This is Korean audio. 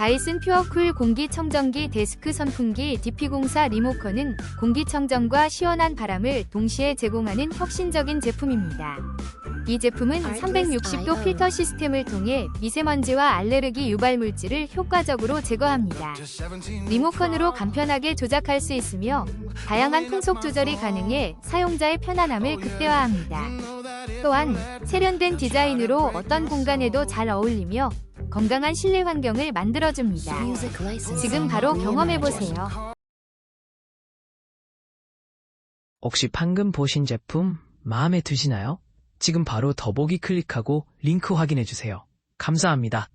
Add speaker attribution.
Speaker 1: 다이슨 퓨어쿨 공기청정기 데스크 선풍기 DP04 리모컨은 공기청정과 시원한 바람을 동시에 제공하는 혁신적인 제품입니다. 이 제품은 360도 필터 시스템을 통해 미세먼지와 알레르기 유발 물질을 효과적으로 제거합니다. 리모컨으로 간편하게 조작할 수 있으며 다양한 풍속 조절이 가능해 사용자의 편안함을 극대화합니다. 또한 세련된 디자인으로 어떤 공간에도 잘 어울리며 건강한 실내 환경을 만들어줍니다. 지금 바로 경험해보세요.
Speaker 2: 혹시 방금 보신 제품 마음에 드시나요? 지금 바로 더보기 클릭하고 링크 확인해주세요. 감사합니다.